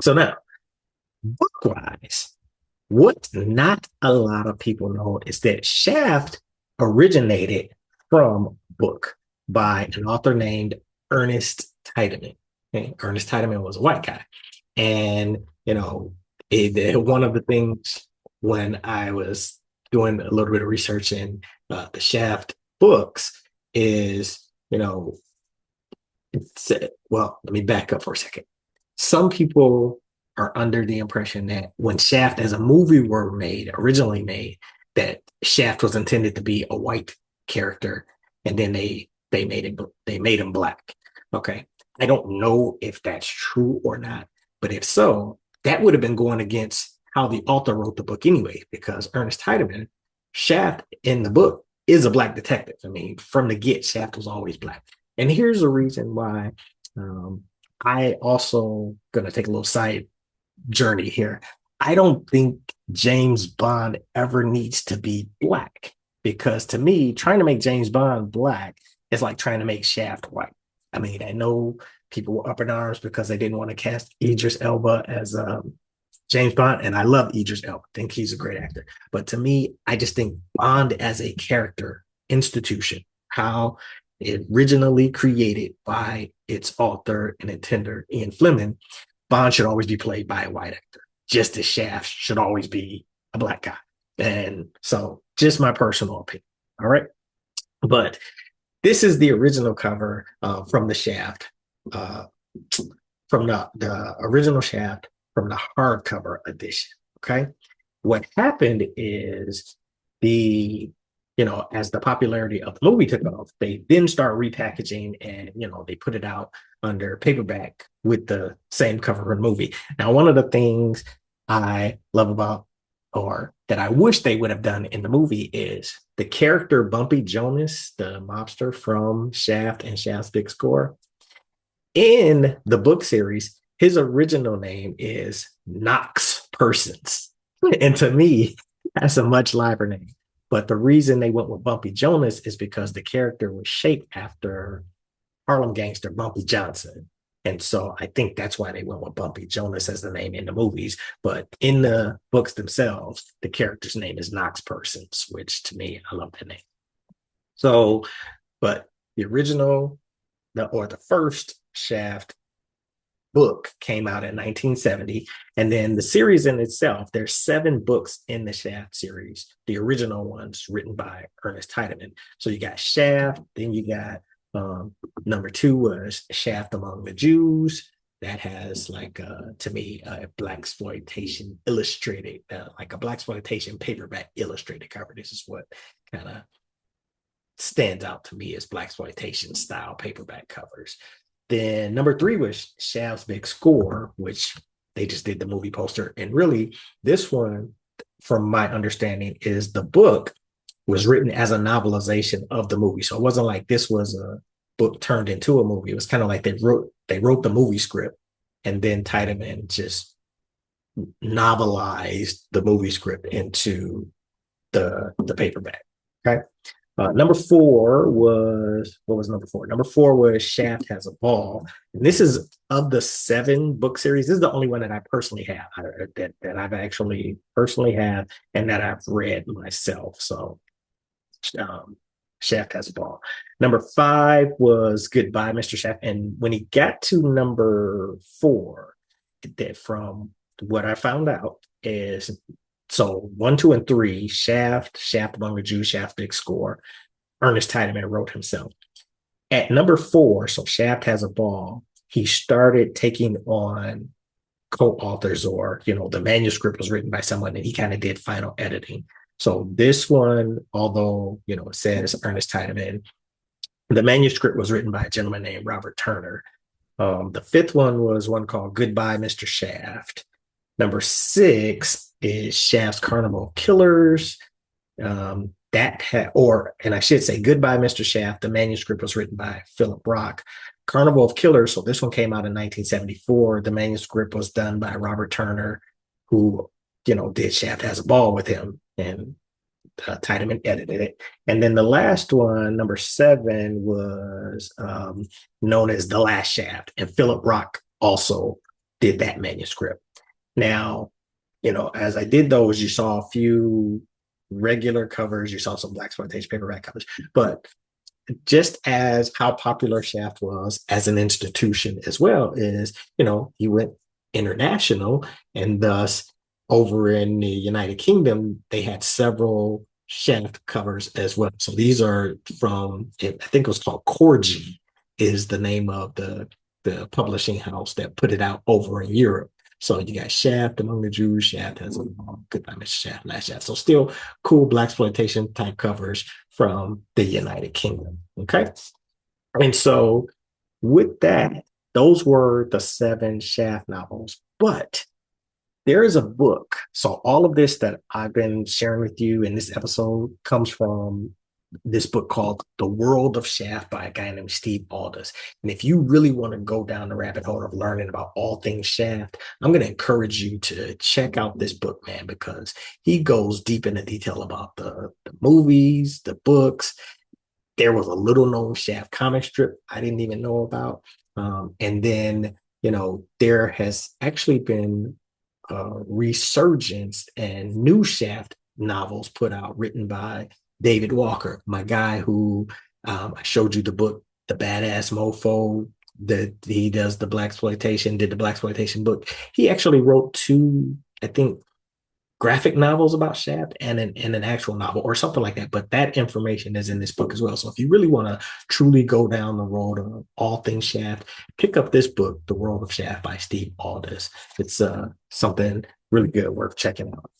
So now, book-wise, what not a lot of people know is that Shaft originated from a book by an author named Ernest Tideman. Okay? Ernest Tideman was a white guy. And, one of the things when I was doing a little bit of research in the Shaft books is, well, let me back up for a second. Some people are under the impression that when Shaft as a movie were originally made, that Shaft was intended to be a white character, and then they made him black. Okay, I don't know if that's true or not, but if so, that would have been going against how the author wrote the book anyway, because Ernest Heidemann, Shaft in the book is a black detective. I mean, from the get, Shaft was always black. And here's the reason why. I also gonna take a little side journey here. I don't think James Bond ever needs to be black, because to me, trying to make James Bond black is like trying to make Shaft white. I mean, I know people were up in arms because they didn't want to cast Idris Elba as James Bond, and I love Idris Elba. I think he's a great actor. But to me, I just think Bond as a character institution, how it originally created by its author and intender Ian Fleming, Bond should always be played by a white actor, just as Shaft should always be a black guy. And so, just my personal opinion. All right. But this is the original cover from the Shaft, uh, from the original Shaft from the hardcover edition. Okay. What happened is the as the popularity of the movie took off, they then start repackaging and they put it out under paperback with the same cover of the movie. Now, one of the things I love about, or that I wish they would have done in the movie, is the character Bumpy Jonas, the mobster from Shaft and Shaft's Big Score. In the book series, his original name is Knox Persons. And to me, that's a much livelier name. But the reason they went with Bumpy Jonas is because the character was shaped after Harlem gangster Bumpy Johnson. And so I think that's why they went with Bumpy Jonas as the name in the movies. But in the books themselves, the character's name is Knox Persons, which to me, I love that name. So, but the original, the first Shaft book came out in 1970, and then the series in itself, there's 7 books in the Shaft series, the original ones written by Ernest Heidemann. So you got Shaft, then you got number 2 was Shaft Among the Jews. That has like to me a Blaxploitation illustrated, like a Blaxploitation paperback illustrated cover. This is what kind of stands out to me as Blaxploitation style paperback covers. Then number 3 was Shaft's Big Score, which they just did the movie poster. And really, this one, from my understanding, is the book was written as a novelization of the movie. So it wasn't like this was a book turned into a movie. It was kind of like they wrote the movie script, and then Tideman just novelized the movie script into the paperback. Okay. Number 4 was, what was number 4? Number 4 was Shaft Has a Ball. And this is, of the 7 book series, this is the only one that I personally have, that I've actually personally have, and that I've read myself. So Shaft Has a Ball. Number 5 was Goodbye, Mr. Shaft. And when he got to number 4, that from what I found out is, so 1, 2, and 3, Shaft Among the Jews, Shaft Big Score, Ernest Tideman wrote himself. At number 4, so Shaft Has a Ball, he started taking on co-authors, or, the manuscript was written by someone and he kind of did final editing. So this one, although, it says Ernest Tideman, the manuscript was written by a gentleman named Robert Turner. The 5th one was one called Goodbye, Mr. Shaft. Number 6 is Shaft's Carnival of Killers. And I should say Goodbye, Mr. Shaft. The manuscript was written by Philip Rock. Carnival of Killers, so this one came out in 1974. The manuscript was done by Robert Turner, who, did Shaft Has a Ball with him, and Tideman edited it. And then the last one, number 7, was known as The Last Shaft, and Philip Rock also did that manuscript. Now, as I did those, you saw a few regular covers, you saw some Blaxploitation paperback covers, but just as how popular Shaft was as an institution as well is, he went international, and thus over in the United Kingdom, they had several Shaft covers as well. So these are from, I think it was called Corgi, is the name of the publishing house that put it out over in Europe. So you got Shaft Among the Jews. Shaft has a good time. It's Shaft, Last Shaft. So still cool Blaxploitation type covers from the United Kingdom. Okay. And so with that, those were the 7 Shaft novels. But there is a book. So all of this that I've been sharing with you in this episode comes from this book called The World of Shaft by a guy named Steve Aldous. And if you really want to go down the rabbit hole of learning about all things Shaft, I'm going to encourage you to check out this book, man, because he goes deep into detail about the movies, the books. There was a little known Shaft comic strip I didn't even know about. And then, there has actually been resurgence and new Shaft novels put out written by David Walker, my guy who I showed you the book, The Badass Mofo, that he does the Blaxploitation, did the Blaxploitation book. He actually wrote 2, I think, graphic novels about Shaft and an actual novel or something like that. But that information is in this book as well. So if you really want to truly go down the road of all things Shaft, pick up this book, The World of Shaft by Steve Aldous. It's something really good, worth checking out.